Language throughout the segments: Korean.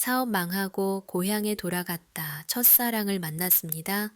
사업 망하고 고향에 돌아갔다 첫사랑을 만났습니다.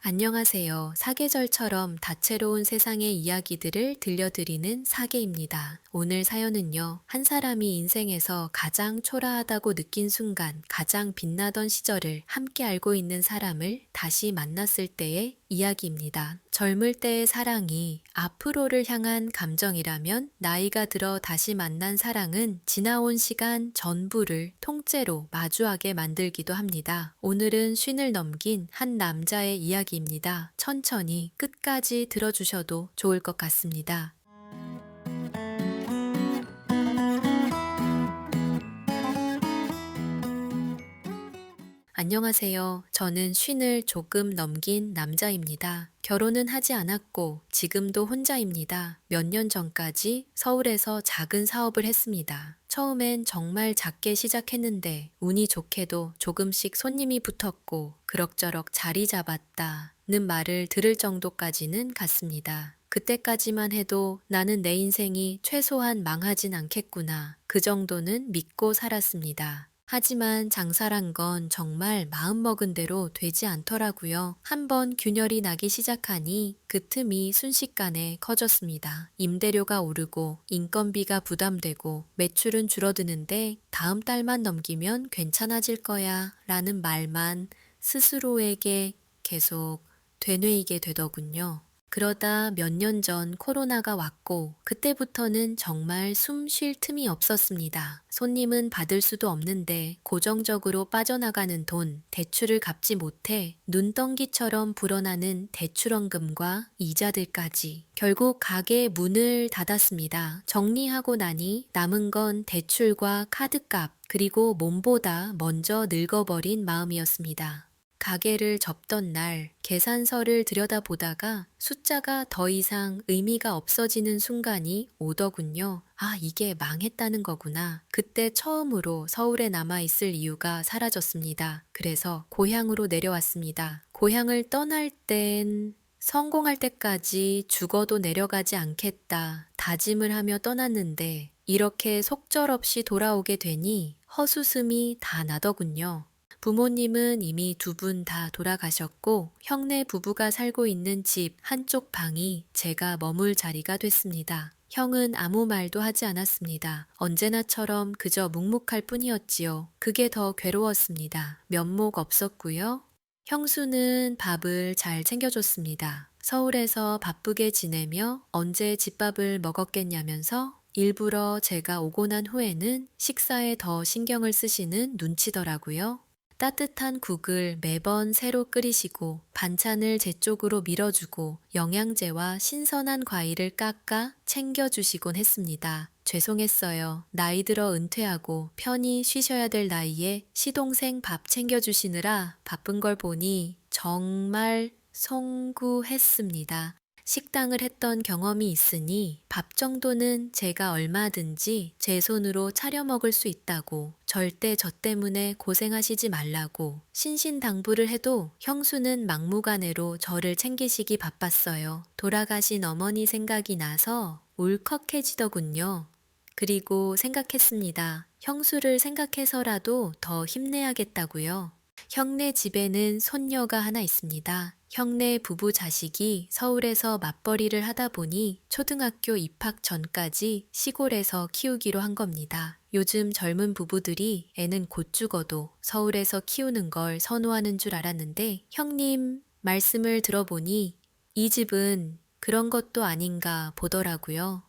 안녕하세요. 사계절처럼 다채로운 세상의 이야기들을 들려드리는 사계입니다. 오늘 사연은요, 한 사람이 인생에서 가장 초라하다고 느낀 순간, 가장 빛나던 시절을 함께 알고 있는 사람을 다시 만났을 때의 이야기입니다. 젊을 때의 사랑이 앞으로를 향한 감정이라면 나이가 들어 다시 만난 사랑은 지나온 시간 전부를 통째로 마주하게 만들기도 합니다. 오늘은 쉰을 넘긴 한 남자의 이야기입니다. 천천히 끝까지 들어주셔도 좋을 것 같습니다. 안녕하세요. 저는 쉰을 조금 넘긴 남자입니다. 결혼은 하지 않았고 지금도 혼자입니다. 몇 년 전까지 서울에서 작은 사업을 했습니다. 처음엔 정말 작게 시작했는데 운이 좋게도 조금씩 손님이 붙었고 그럭저럭 자리 잡았다는 말을 들을 정도까지는 갔습니다. 그때까지만 해도 나는 내 인생이 최소한 망하진 않겠구나. 그 정도는 믿고 살았습니다. 하지만 장사란 건 정말 마음먹은 대로 되지 않더라고요. 한번 균열이 나기 시작하니 그 틈이 순식간에 커졌습니다. 임대료가 오르고 인건비가 부담되고 매출은 줄어드는데 다음 달만 넘기면 괜찮아질 거야 라는 말만 스스로에게 계속 되뇌이게 되더군요. 그러다 몇 년 전 코로나가 왔고 그때부터는 정말 숨 쉴 틈이 없었습니다. 손님은 받을 수도 없는데 고정적으로 빠져나가는 돈, 대출을 갚지 못해 눈덩이처럼 불어나는 대출원금과 이자들까지 결국 가게 문을 닫았습니다. 정리하고 나니 남은 건 대출과 카드값 그리고 몸보다 먼저 늙어버린 마음이었습니다. 가게를 접던 날 계산서를 들여다보다가 숫자가 더 이상 의미가 없어지는 순간이 오더군요. 아, 이게 망했다는 거구나. 그때 처음으로 서울에 남아있을 이유가 사라졌습니다. 그래서 고향으로 내려왔습니다. 고향을 떠날 땐 성공할 때까지 죽어도 내려가지 않겠다 다짐을 하며 떠났는데 이렇게 속절없이 돌아오게 되니 헛웃음이 다 나더군요. 부모님은 이미 두 분 다 돌아가셨고 형네 부부가 살고 있는 집 한쪽 방이 제가 머물 자리가 됐습니다. 형은 아무 말도 하지 않았습니다. 언제나처럼 그저 묵묵할 뿐이었지요. 그게 더 괴로웠습니다. 면목 없었고요. 형수는 밥을 잘 챙겨줬습니다. 서울에서 바쁘게 지내며 언제 집밥을 먹었겠냐면서 일부러 제가 오고 난 후에는 식사에 더 신경을 쓰시는 눈치더라고요. 따뜻한 국을 매번 새로 끓이시고 반찬을 제 쪽으로 밀어주고 영양제와 신선한 과일을 깎아 챙겨주시곤 했습니다. 죄송했어요. 나이 들어 은퇴하고 편히 쉬셔야 될 나이에 시동생 밥 챙겨주시느라 바쁜 걸 보니 정말 송구했습니다. 식당을 했던 경험이 있으니 밥 정도는 제가 얼마든지 제 손으로 차려 먹을 수 있다고 절대 저 때문에 고생하시지 말라고 신신당부를 해도 형수는 막무가내로 저를 챙기시기 바빴어요. 돌아가신 어머니 생각이 나서 울컥해지더군요. 그리고 생각했습니다. 형수를 생각해서라도 더 힘내야겠다고요. 형네 집에는 손녀가 하나 있습니다. 형네 부부 자식이 서울에서 맞벌이를 하다 보니 초등학교 입학 전까지 시골에서 키우기로 한 겁니다. 요즘 젊은 부부들이 애는 곧 죽어도 서울에서 키우는 걸 선호하는 줄 알았는데 형님 말씀을 들어보니 이 집은 그런 것도 아닌가 보더라고요.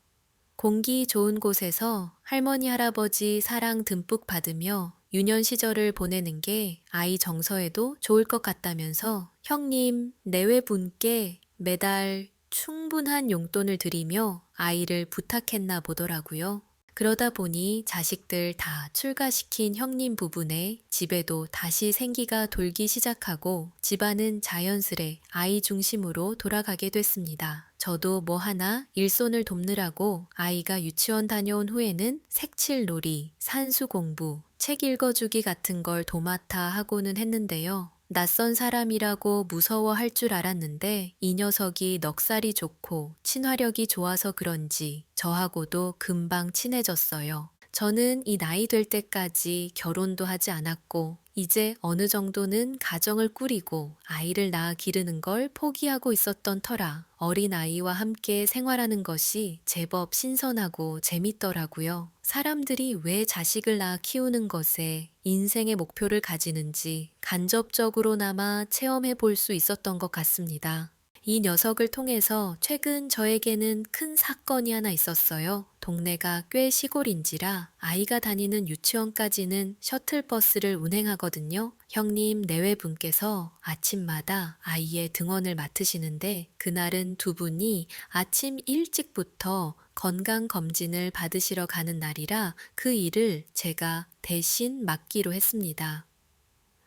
공기 좋은 곳에서 할머니 할아버지 사랑 듬뿍 받으며 유년 시절을 보내는 게 아이 정서에도 좋을 것 같다면서 형님 내외분께 매달 충분한 용돈을 드리며 아이를 부탁했나 보더라고요. 그러다 보니 자식들 다 출가시킨 형님 부부네 집에도 다시 생기가 돌기 시작하고 집안은 자연스레 아이 중심으로 돌아가게 됐습니다. 저도 뭐 하나 일손을 돕느라고 아이가 유치원 다녀온 후에는 색칠놀이, 산수 공부, 책 읽어주기 같은 걸 도맡아 하고는 했는데요. 낯선 사람이라고 무서워할 줄 알았는데 이 녀석이 넉살이 좋고 친화력이 좋아서 그런지 저하고도 금방 친해졌어요. 저는 이 나이 될 때까지 결혼도 하지 않았고, 이제 어느 정도는 가정을 꾸리고 아이를 낳아 기르는 걸 포기하고 있었던 터라 어린아이와 함께 생활하는 것이 제법 신선하고 재밌더라고요. 사람들이 왜 자식을 낳아 키우는 것에 인생의 목표를 가지는지 간접적으로나마 체험해 볼 수 있었던 것 같습니다. 이 녀석을 통해서 최근 저에게는 큰 사건이 하나 있었어요. 동네가 꽤 시골인지라 아이가 다니는 유치원까지는 셔틀버스를 운행하거든요. 형님 내외분께서 아침마다 아이의 등원을 맡으시는데 그날은 두 분이 아침 일찍부터 건강검진을 받으시러 가는 날이라 그 일을 제가 대신 맡기로 했습니다.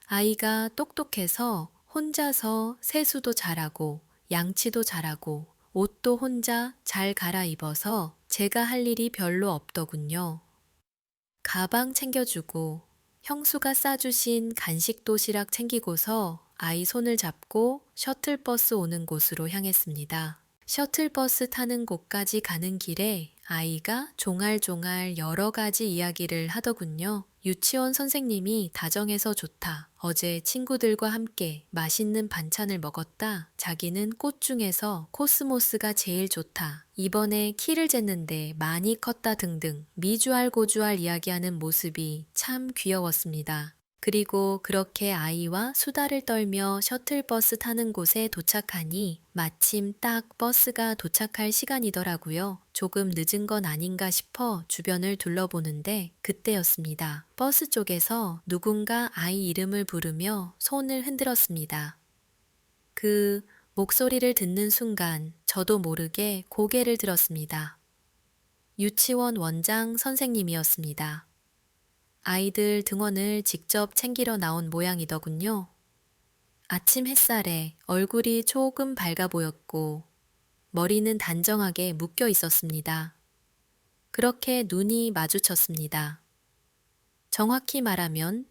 아이가 똑똑해서 혼자서 세수도 잘하고 양치도 잘하고 옷도 혼자 잘 갈아입어서 제가 할 일이 별로 없더군요. 가방 챙겨주고 형수가 싸주신 간식 도시락 챙기고서 아이 손을 잡고 셔틀버스 오는 곳으로 향했습니다. 셔틀버스 타는 곳까지 가는 길에 아이가 종알종알 여러 가지 이야기를 하더군요. 유치원 선생님이 다정해서 좋다. 어제 친구들과 함께 맛있는 반찬을 먹었다. 자기는 꽃 중에서 코스모스가 제일 좋다. 이번에 키를 쟀는데 많이 컸다 등등 미주알고주알 이야기하는 모습이 참 귀여웠습니다. 그리고 그렇게 아이와 수다를 떨며 셔틀버스 타는 곳에 도착하니 마침 딱 버스가 도착할 시간이더라고요. 조금 늦은 건 아닌가 싶어 주변을 둘러보는데 그때였습니다. 버스 쪽에서 누군가 아이 이름을 부르며 손을 흔들었습니다. 그 목소리를 듣는 순간 저도 모르게 고개를 들었습니다. 유치원 원장 선생님이었습니다. 아이들 등원을 직접 챙기러 나온 모양이더군요. 아침 햇살에 얼굴이 조금 밝아 보였고 머리는 단정하게 묶여 있었습니다. 그렇게 눈이 마주쳤습니다. 정확히 말하면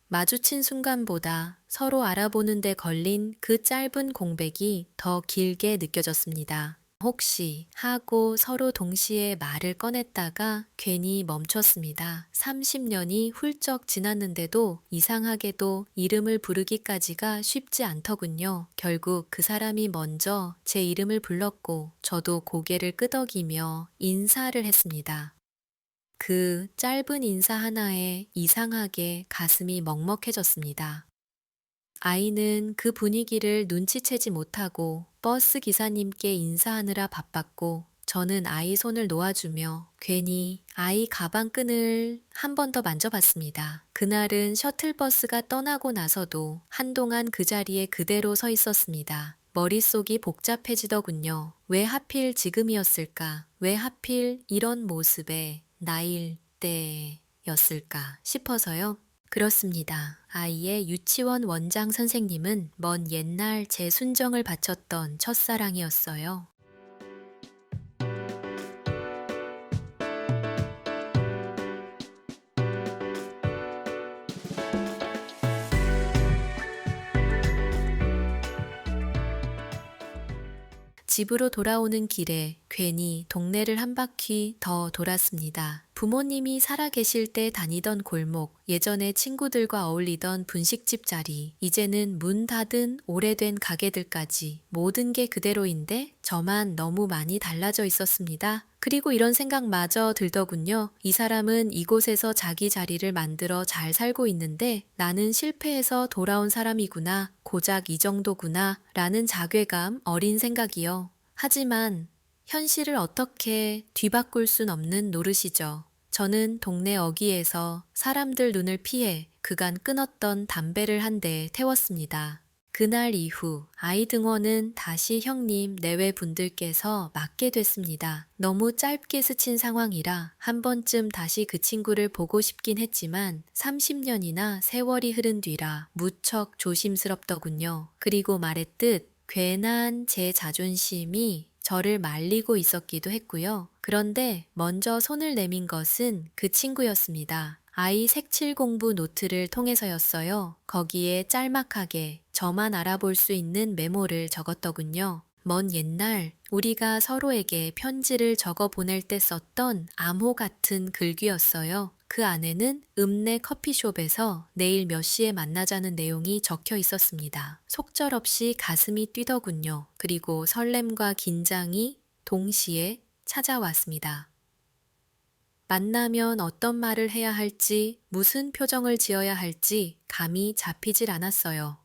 마주친 순간보다 서로 알아보는 데 걸린 그 짧은 공백이 더 길게 느껴졌습니다. 혹시 하고 서로 동시에 말을 꺼냈다가 괜히 멈췄습니다. 30년이 훌쩍 지났는데도 이상하게도 이름을 부르기까지가 쉽지 않더군요. 결국 그 사람이 먼저 제 이름을 불렀고 저도 고개를 끄덕이며 인사를 했습니다. 그 짧은 인사 하나에 이상하게 가슴이 먹먹해졌습니다. 아이는 그 분위기를 눈치채지 못하고 버스 기사님께 인사하느라 바빴고 저는 아이 손을 놓아주며 괜히 아이 가방 끈을 한 번 더 만져봤습니다. 그날은 셔틀버스가 떠나고 나서도 한동안 그 자리에 그대로 서 있었습니다. 머릿속이 복잡해지더군요. 왜 하필 지금이었을까? 왜 하필 이런 모습의 나일 때였을까 싶어서요. 그렇습니다. 아이의 유치원 원장 선생님은 먼 옛날 제 순정을 바쳤던 첫사랑이었어요. 집으로 돌아오는 길에 괜히 동네를 한 바퀴 더 돌았습니다. 부모님이 살아계실 때 다니던 골목, 예전에 친구들과 어울리던 분식집 자리, 이제는 문 닫은 오래된 가게들까지 모든 게 그대로인데 저만 너무 많이 달라져 있었습니다. 그리고 이런 생각마저 들더군요. 이 사람은 이곳에서 자기 자리를 만들어 잘 살고 있는데 나는 실패해서 돌아온 사람이구나, 고작 이 정도구나 라는 자괴감 어린 생각이요. 하지만 현실을 어떻게 뒤바꿀 순 없는 노릇이죠. 저는 동네 어귀에서 사람들 눈을 피해 그간 끊었던 담배를 한 대 태웠습니다. 그날 이후 아이 등원은 다시 형님 내외분들께서 맡게 됐습니다. 너무 짧게 스친 상황이라 한 번쯤 다시 그 친구를 보고 싶긴 했지만 30년이나 세월이 흐른 뒤라 무척 조심스럽더군요. 그리고 말했듯 괜한 제 자존심이 저를 말리고 있었기도 했고요. 그런데 먼저 손을 내민 것은 그 친구였습니다. 아이 색칠 공부 노트를 통해서였어요. 거기에 짤막하게 저만 알아볼 수 있는 메모를 적었더군요. 먼 옛날 우리가 서로에게 편지를 적어 보낼 때 썼던 암호 같은 글귀였어요. 그 안에는 읍내 커피숍에서 내일 몇 시에 만나자는 내용이 적혀 있었습니다. 속절없이 가슴이 뛰더군요. 그리고 설렘과 긴장이 동시에 찾아왔습니다. 만나면 어떤 말을 해야 할지, 무슨 표정을 지어야 할지 감이 잡히질 않았어요.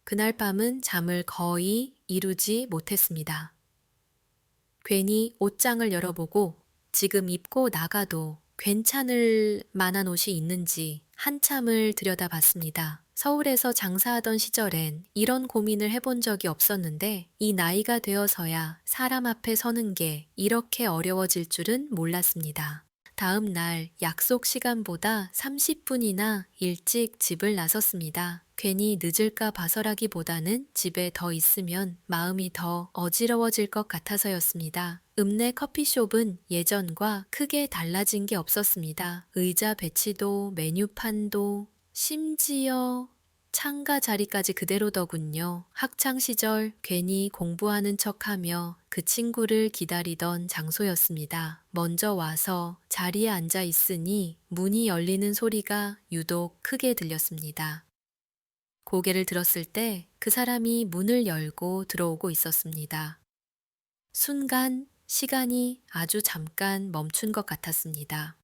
그날 밤은 잠을 거의 이루지 못했습니다. 괜히 옷장을 열어보고 지금 입고 나가도 괜찮을 만한 옷이 있는지 한참을 들여다봤습니다. 서울에서 장사하던 시절엔 이런 고민을 해본 적이 없었는데 이 나이가 되어서야 사람 앞에 서는 게 이렇게 어려워질 줄은 몰랐습니다. 다음 날 약속 시간보다 30분이나 일찍 집을 나섰습니다. 괜히 늦을까 봐서라기보다는 집에 더 있으면 마음이 더 어지러워질 것 같아서였습니다. 읍내 커피숍은 예전과 크게 달라진 게 없었습니다. 의자 배치도 메뉴판도 심지어 창가 자리까지 그대로더군요. 학창시절 괜히 공부하는 척하며 그 친구를 기다리던 장소였습니다. 먼저 와서 자리에 앉아 있으니 문이 열리는 소리가 유독 크게 들렸습니다. 고개를 들었을 때 그 사람이 문을 열고 들어오고 있었습니다. 순간 시간이 아주 잠깐 멈춘 것 같았습니다.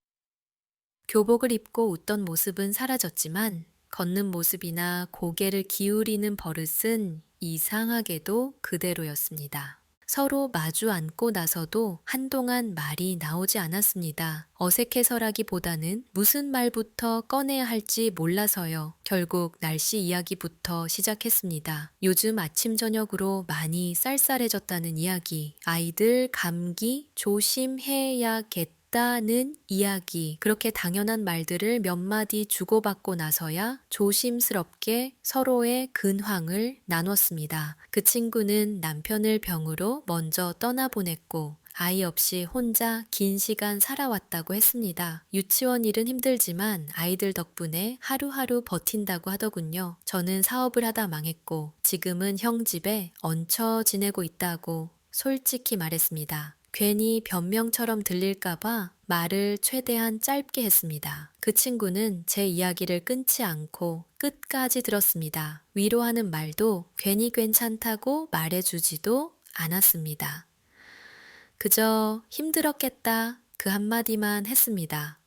교복을 입고 웃던 모습은 사라졌지만 걷는 모습이나 고개를 기울이는 버릇은 이상하게도 그대로였습니다. 서로 마주 앉고 나서도 한동안 말이 나오지 않았습니다. 어색해서라기보다는 무슨 말부터 꺼내야 할지 몰라서요. 결국 날씨 이야기부터 시작했습니다. 요즘 아침 저녁으로 많이 쌀쌀해졌다는 이야기, 아이들 감기 조심해야겠다는 이야기, 그렇게 당연한 말들을 몇 마디 주고받고 나서야 조심스럽게 서로의 근황을 나눴습니다. 그 친구는 남편을 병으로 먼저 떠나보냈고 아이 없이 혼자 긴 시간 살아왔다고 했습니다. 유치원 일은 힘들지만 아이들 덕분에 하루하루 버틴다고 하더군요. 저는 사업을 하다 망했고 지금은 형 집에 얹혀 지내고 있다고 솔직히 말했습니다. 괜히 변명처럼 들릴까봐 말을 최대한 짧게 했습니다. 그 친구는 제 이야기를 끊지 않고 끝까지 들었습니다. 위로하는 말도 괜히 괜찮다고 말해주지도 않았습니다. 그저 힘들었겠다 그 한마디만 했습니다.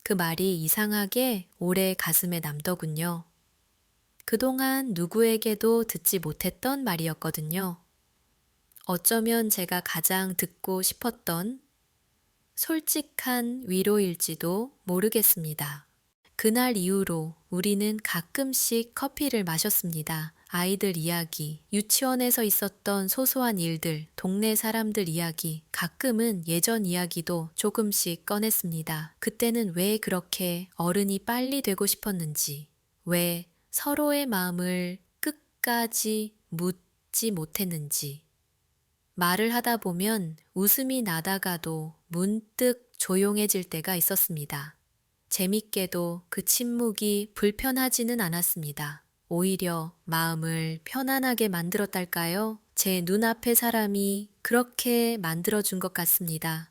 그 말이 이상하게 오래 가슴에 남더군요. 그동안 누구에게도 듣지 못했던 말이었거든요. 어쩌면 제가 가장 듣고 싶었던 솔직한 위로일지도 모르겠습니다. 그날 이후로 우리는 가끔씩 커피를 마셨습니다. 아이들 이야기, 유치원에서 있었던 소소한 일들, 동네 사람들 이야기, 가끔은 예전 이야기도 조금씩 꺼냈습니다. 그때는 왜 그렇게 어른이 빨리 되고 싶었는지, 왜 서로의 마음을 끝까지 묻지 못했는지, 말을 하다 보면 웃음이 나다가도 문득 조용해질 때가 있었습니다. 재밌게도 그 침묵이 불편하지는 않았습니다. 오히려 마음을 편안하게 만들었달까요? 제 눈앞의 사람이 그렇게 만들어준 것 같습니다.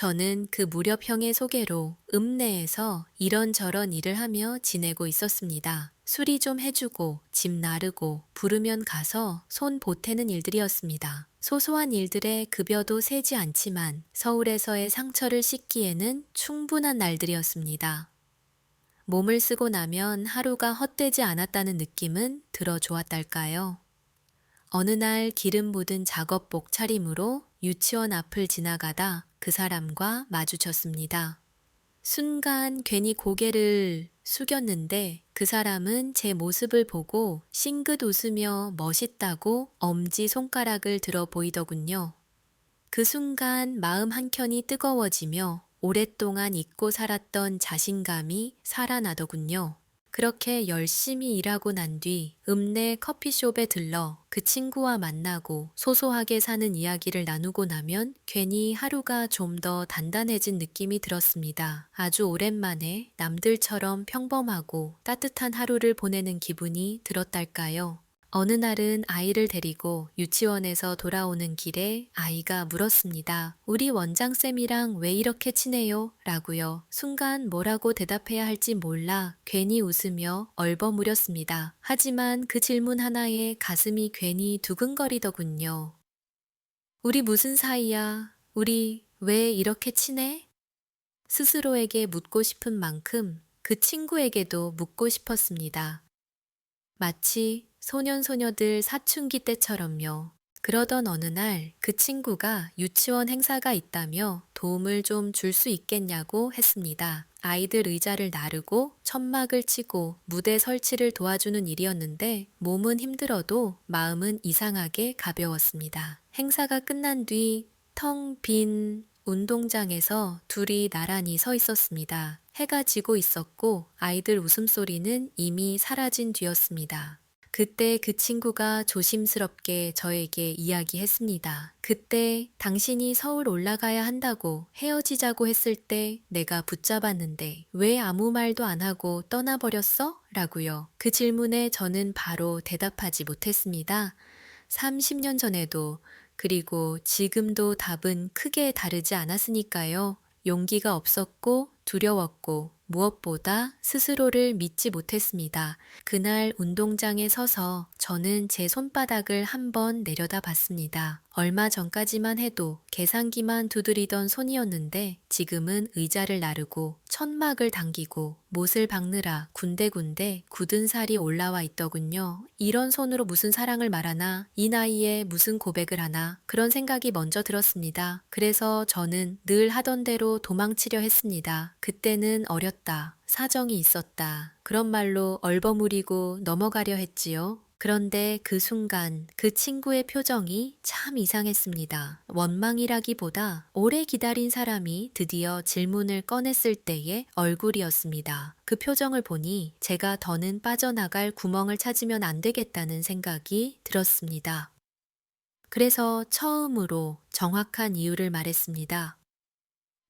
저는 그 무렵 형의 소개로 읍내에서 이런저런 일을 하며 지내고 있었습니다. 수리 좀 해주고 집 나르고 부르면 가서 손 보태는 일들이었습니다. 소소한 일들의 급여도 세지 않지만 서울에서의 상처를 씻기에는 충분한 날들이었습니다. 몸을 쓰고 나면 하루가 헛되지 않았다는 느낌은 들어 좋았달까요? 어느 날 기름 묻은 작업복 차림으로 유치원 앞을 지나가다 그 사람과 마주쳤습니다. 순간 괜히 고개를 숙였는데 그 사람은 제 모습을 보고 싱긋 웃으며 멋있다고 엄지손가락을 들어 보이더군요. 그 순간 마음 한켠이 뜨거워지며 오랫동안 잊고 살았던 자신감이 살아나더군요. 그렇게 열심히 일하고 난 뒤 읍내 커피숍에 들러 그 친구와 만나고 소소하게 사는 이야기를 나누고 나면 괜히 하루가 좀 더 단단해진 느낌이 들었습니다. 아주 오랜만에 남들처럼 평범하고 따뜻한 하루를 보내는 기분이 들었달까요? 어느 날은 아이를 데리고 유치원에서 돌아오는 길에 아이가 물었습니다. 우리 원장쌤이랑 왜 이렇게 친해요? 라고요. 순간 뭐라고 대답해야 할지 몰라 괜히 웃으며 얼버무렸습니다. 하지만 그 질문 하나에 가슴이 괜히 두근거리더군요. 우리 무슨 사이야? 우리 왜 이렇게 친해? 스스로에게 묻고 싶은 만큼 그 친구에게도 묻고 싶었습니다. 마치 소년소녀들 사춘기 때처럼요. 그러던 어느 날 그 친구가 유치원 행사가 있다며 도움을 좀 줄 수 있겠냐고 했습니다. 아이들 의자를 나르고 천막을 치고 무대 설치를 도와주는 일이었는데 몸은 힘들어도 마음은 이상하게 가벼웠습니다. 행사가 끝난 뒤 텅 빈 운동장에서 둘이 나란히 서 있었습니다. 해가 지고 있었고 아이들 웃음소리는 이미 사라진 뒤였습니다. 그때 그 친구가 조심스럽게 저에게 이야기했습니다. 그때 당신이 서울 올라가야 한다고 헤어지자고 했을 때 내가 붙잡았는데 왜 아무 말도 안 하고 떠나버렸어? 라고요. 그 질문에 저는 바로 대답하지 못했습니다. 30년 전에도 그리고 지금도 답은 크게 다르지 않았으니까요. 용기가 없었고 두려웠고 무엇보다 스스로를 믿지 못했습니다. 그날 운동장에 서서 저는 제 손바닥을 한번 내려다 봤습니다. 얼마 전까지만 해도 계산기만 두드리던 손이었는데 지금은 의자를 나르고 천막을 당기고 못을 박느라 군데군데 굳은 살이 올라와 있더군요. 이런 손으로 무슨 사랑을 말하나, 이 나이에 무슨 고백을 하나 그런 생각이 먼저 들었습니다. 그래서 저는 늘 하던 대로 도망치려 했습니다. 그때는 어렸다, 사정이 있었다, 그런 말로 얼버무리고 넘어가려 했지요. 그런데 그 순간 그 친구의 표정이 참 이상했습니다. 원망이라기보다 오래 기다린 사람이 드디어 질문을 꺼냈을 때의 얼굴이었습니다. 그 표정을 보니 제가 더는 빠져나갈 구멍을 찾으면 안 되겠다는 생각이 들었습니다. 그래서 처음으로 정확한 이유를 말했습니다.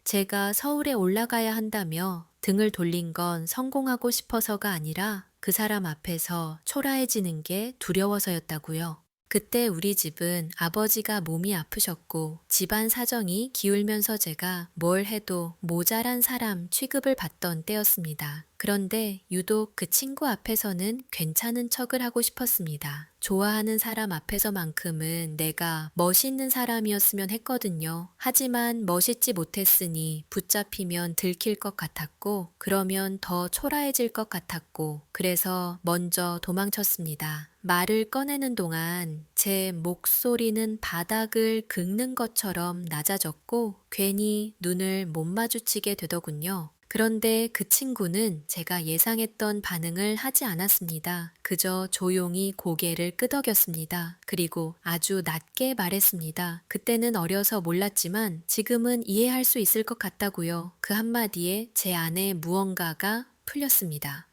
제가 서울에 올라가야 한다며 등을 돌린 건 성공하고 싶어서가 아니라 그 사람 앞에서 초라해지는 게 두려워서였다고요. 그때 우리 집은 아버지가 몸이 아프셨고 집안 사정이 기울면서 제가 뭘 해도 모자란 사람 취급을 받던 때였습니다. 그런데 유독 그 친구 앞에서는 괜찮은 척을 하고 싶었습니다. 좋아하는 사람 앞에서만큼은 내가 멋있는 사람이었으면 했거든요. 하지만 멋있지 못했으니 붙잡히면 들킬 것 같았고 그러면 더 초라해질 것 같았고 그래서 먼저 도망쳤습니다. 말을 꺼내는 동안 제 목소리는 바닥을 긁는 것처럼 낮아졌고 괜히 눈을 못 마주치게 되더군요. 그런데 그 친구는 제가 예상했던 반응을 하지 않았습니다. 그저 조용히 고개를 끄덕였습니다. 그리고 아주 낮게 말했습니다. 그때는 어려서 몰랐지만 지금은 이해할 수 있을 것 같다고요. 그 한마디에 제 안에 무언가가 풀렸습니다.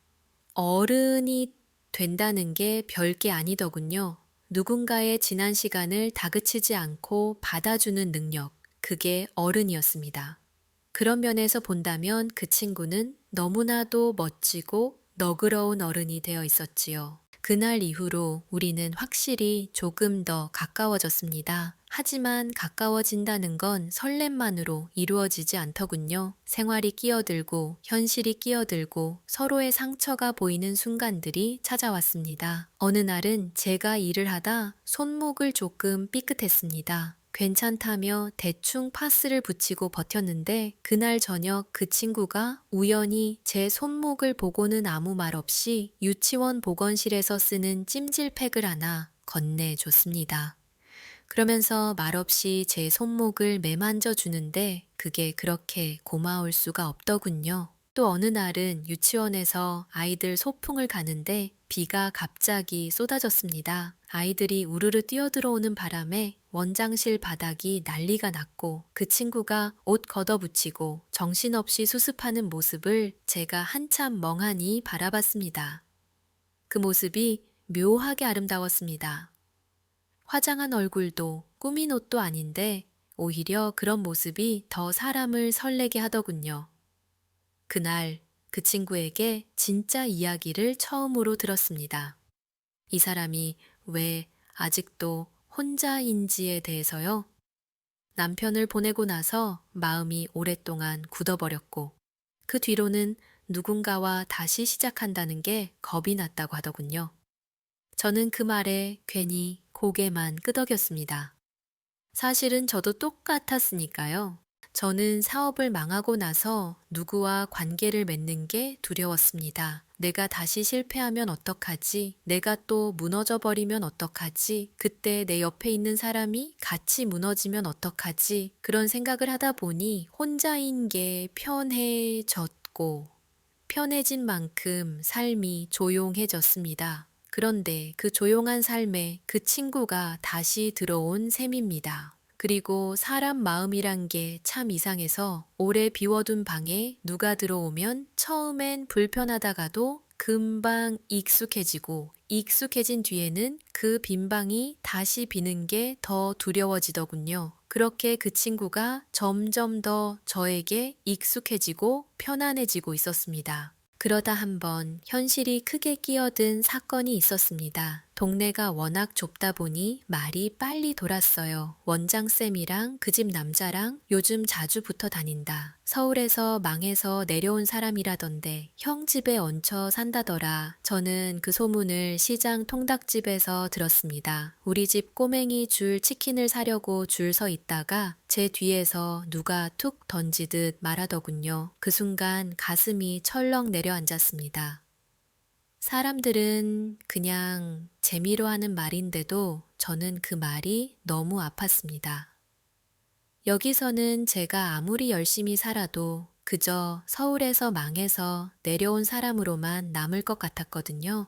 어른이 된다는 게 별게 아니더군요. 누군가의 지난 시간을 다그치지 않고 받아주는 능력, 그게 어른이었습니다. 그런 면에서 본다면 그 친구는 너무나도 멋지고 너그러운 어른이 되어 있었지요. 그날 이후로 우리는 확실히 조금 더 가까워졌습니다. 하지만 가까워진다는 건 설렘만으로 이루어지지 않더군요. 생활이 끼어들고 현실이 끼어들고 서로의 상처가 보이는 순간들이 찾아왔습니다. 어느 날은 제가 일을 하다 손목을 조금 삐끗했습니다. 괜찮다며 대충 파스를 붙이고 버텼는데 그날 저녁 그 친구가 우연히 제 손목을 보고는 아무 말 없이 유치원 보건실에서 쓰는 찜질팩을 하나 건네줬습니다. 그러면서 말없이 제 손목을 매만져 주는데 그게 그렇게 고마울 수가 없더군요. 또 어느 날은 유치원에서 아이들 소풍을 가는데 비가 갑자기 쏟아졌습니다. 아이들이 우르르 뛰어들어오는 바람에 원장실 바닥이 난리가 났고 그 친구가 옷 걷어붙이고 정신없이 수습하는 모습을 제가 한참 멍하니 바라봤습니다. 그 모습이 묘하게 아름다웠습니다. 화장한 얼굴도 꾸민 옷도 아닌데 오히려 그런 모습이 더 사람을 설레게 하더군요. 그날 그 친구에게 진짜 이야기를 처음으로 들었습니다. 이 사람이 왜 아직도 혼자인지에 대해서요. 남편을 보내고 나서 마음이 오랫동안 굳어버렸고 그 뒤로는 누군가와 다시 시작한다는 게 겁이 났다고 하더군요. 저는 그 말에 괜히 고개만 끄덕였습니다. 사실은 저도 똑같았으니까요. 저는 사업을 망하고 나서 누구와 관계를 맺는 게 두려웠습니다. 내가 다시 실패하면 어떡하지? 내가 또 무너져 버리면 어떡하지? 그때 내 옆에 있는 사람이 같이 무너지면 어떡하지? 그런 생각을 하다 보니 혼자인 게 편해졌고, 편해진 만큼 삶이 조용해졌습니다. 그런데 그 조용한 삶에 그 친구가 다시 들어온 셈입니다. 그리고 사람 마음이란 게 참 이상해서 오래 비워둔 방에 누가 들어오면 처음엔 불편하다가도 금방 익숙해지고 익숙해진 뒤에는 그 빈 방이 다시 비는 게 더 두려워지더군요. 그렇게 그 친구가 점점 더 저에게 익숙해지고 편안해지고 있었습니다. 그러다 한번 현실이 크게 끼어든 사건이 있었습니다. 동네가 워낙 좁다 보니 말이 빨리 돌았어요. 원장쌤이랑 그 집 남자랑 요즘 자주 붙어 다닌다. 서울에서 망해서 내려온 사람이라던데 형 집에 얹혀 산다더라. 저는 그 소문을 시장 통닭집에서 들었습니다. 우리 집 꼬맹이 줄 치킨을 사려고 줄 서 있다가 제 뒤에서 누가 툭 던지듯 말하더군요. 그 순간 가슴이 철렁 내려앉았습니다. 사람들은 그냥 재미로 하는 말인데도 저는 그 말이 너무 아팠습니다. 여기서는 제가 아무리 열심히 살아도 그저 서울에서 망해서 내려온 사람으로만 남을 것 같았거든요.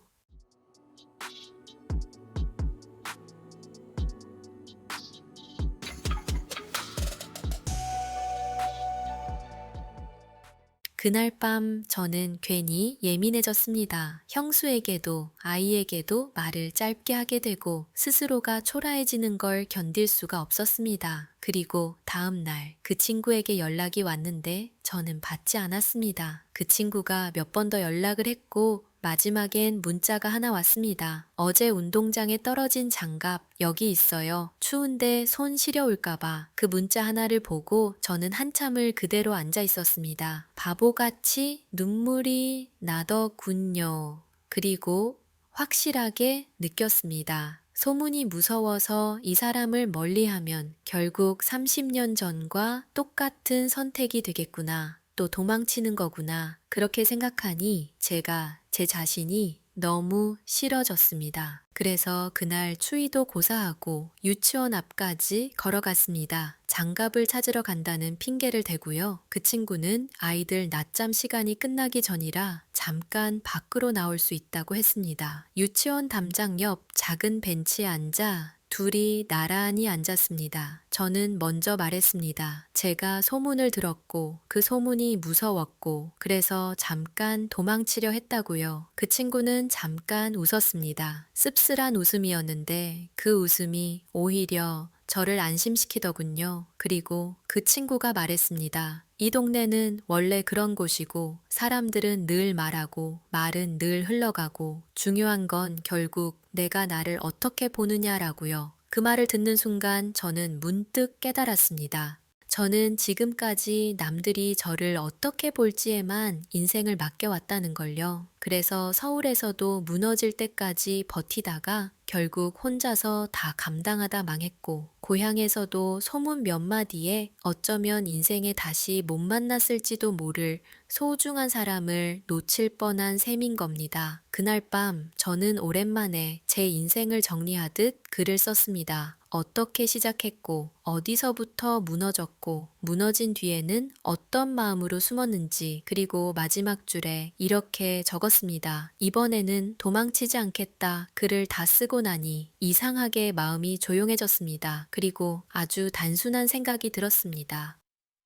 그날 밤 저는 괜히 예민해졌습니다. 형수에게도 아이에게도 말을 짧게 하게 되고 스스로가 초라해지는 걸 견딜 수가 없었습니다. 그리고 다음 날 그 친구에게 연락이 왔는데 저는 받지 않았습니다. 그 친구가 몇 번 더 연락을 했고 마지막엔 문자가 하나 왔습니다. 어제 운동장에 떨어진 장갑 여기 있어요. 추운데 손 시려울까봐. 그 문자 하나를 보고 저는 한참을 그대로 앉아 있었습니다. 바보같이 눈물이 나더군요. 그리고 확실하게 느꼈습니다. 소문이 무서워서 이 사람을 멀리하면 결국 30년 전과 똑같은 선택이 되겠구나. 또 도망치는 거구나. 그렇게 생각하니 제가 제 자신이 너무 싫어졌습니다. 그래서 그날 추위도 고사하고 유치원 앞까지 걸어갔습니다. 장갑을 찾으러 간다는 핑계를 대고요. 그 친구는 아이들 낮잠 시간이 끝나기 전이라 잠깐 밖으로 나올 수 있다고 했습니다. 유치원 담장 옆 작은 벤치에 앉아 둘이 나란히 앉았습니다. 저는 먼저 말했습니다. 제가 소문을 들었고 그 소문이 무서웠고 그래서 잠깐 도망치려 했다고요. 그 친구는 잠깐 웃었습니다. 씁쓸한 웃음이었는데 그 웃음이 오히려 저를 안심시키더군요. 그리고 그 친구가 말했습니다. 이 동네는 원래 그런 곳이고 사람들은 늘 말하고 말은 늘 흘러가고 중요한 건 결국 내가 나를 어떻게 보느냐라고요. 그 말을 듣는 순간 저는 문득 깨달았습니다. 저는 지금까지 남들이 저를 어떻게 볼지에만 인생을 맡겨왔다는 걸요. 그래서 서울에서도 무너질 때까지 버티다가 결국 혼자서 다 감당하다 망했고 고향에서도 소문 몇 마디에 어쩌면 인생에 다시 못 만났을지도 모를 소중한 사람을 놓칠 뻔한 셈인 겁니다. 그날 밤 저는 오랜만에 제 인생을 정리하듯 글을 썼습니다. 어떻게 시작했고, 어디서부터 무너졌고, 무너진 뒤에는 어떤 마음으로 숨었는지, 그리고 마지막 줄에 이렇게 적었습니다. 이번에는 도망치지 않겠다. 글을 다 쓰고 나니 이상하게 마음이 조용해졌습니다. 그리고 아주 단순한 생각이 들었습니다.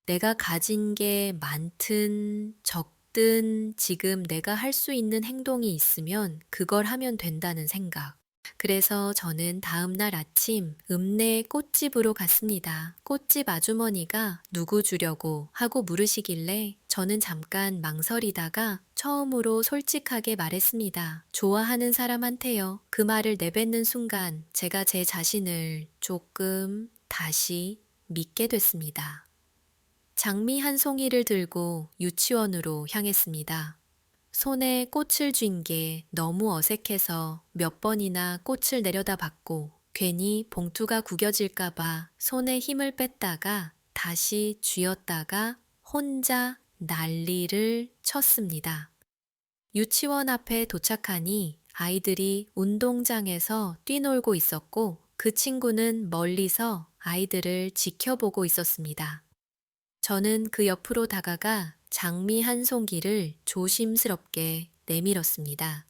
내가 가진 게 많든 적든 지금 내가 할 수 있는 행동이 있으면 그걸 하면 된다는 생각. 그래서 저는 다음 날 아침 읍내 꽃집으로 갔습니다. 꽃집 아주머니가 누구 주려고 하고 물으시길래 저는 잠깐 망설이다가 처음으로 솔직하게 말했습니다. 좋아하는 사람한테요. 그 말을 내뱉는 순간 제가 제 자신을 조금 다시 믿게 됐습니다. 장미 한 송이를 들고 유치원으로 향했습니다. 손에 꽃을 쥔 게 너무 어색해서 몇 번이나 꽃을 내려다봤고 괜히 봉투가 구겨질까봐 손에 힘을 뺐다가 다시 쥐었다가 혼자 난리를 쳤습니다. 유치원 앞에 도착하니 아이들이 운동장에서 뛰놀고 있었고 그 친구는 멀리서 아이들을 지켜보고 있었습니다. 저는 그 옆으로 다가가 장미 한 송이를 조심스럽게 내밀었습니다.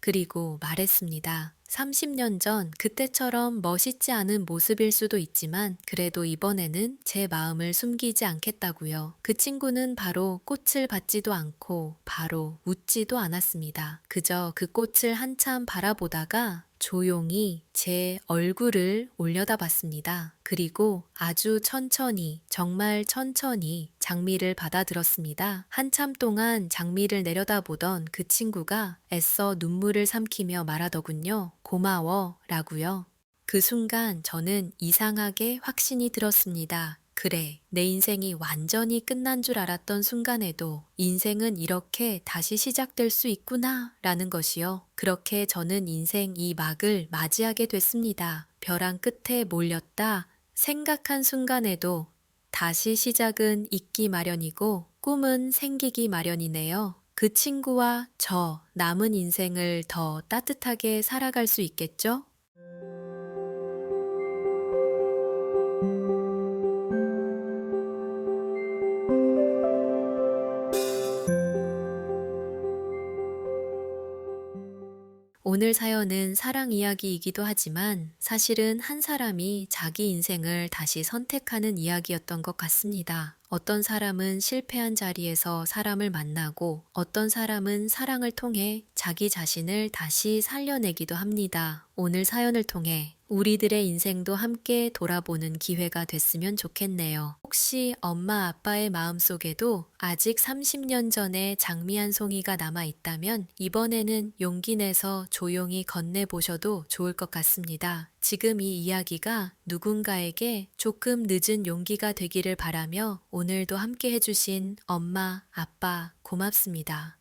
그리고 말했습니다. 30년 전 그때처럼 멋있지 않은 모습일 수도 있지만 그래도 이번에는 제 마음을 숨기지 않겠다고요. 그 친구는 바로 꽃을 받지도 않고 바로 웃지도 않았습니다. 그저 그 꽃을 한참 바라보다가 조용히 제 얼굴을 올려다봤습니다. 그리고 아주 천천히, 정말 천천히 장미를 받아들었습니다. 한참 동안 장미를 내려다보던 그 친구가 애써 눈물을 삼키며 말하더군요. 고마워 라고요. 그 순간 저는 이상하게 확신이 들었습니다. 그래, 내 인생이 완전히 끝난 줄 알았던 순간에도 인생은 이렇게 다시 시작될 수 있구나 라는 것이요. 그렇게 저는 인생 이 막을 맞이하게 됐습니다. 벼랑 끝에 몰렸다 생각한 순간에도 다시 시작은 있기 마련이고 꿈은 생기기 마련이네요. 그 친구와 저 남은 인생을 더 따뜻하게 살아갈 수 있겠죠? 오늘 사연은 사랑 이야기이기도 하지만 사실은 한 사람이 자기 인생을 다시 선택하는 이야기였던 것 같습니다. 어떤 사람은 실패한 자리에서 사람을 만나고 어떤 사람은 사랑을 통해 자기 자신을 다시 살려내기도 합니다. 오늘 사연을 통해 우리들의 인생도 함께 돌아보는 기회가 됐으면 좋겠네요. 혹시 엄마 아빠의 마음속에도 아직 30년 전에 장미 한 송이가 남아 있다면 이번에는 용기 내서 조용히 건네보셔도 좋을 것 같습니다. 지금 이 이야기가 누군가에게 조금 늦은 용기가 되기를 바라며 오늘도 함께 해주신 엄마, 아빠 고맙습니다.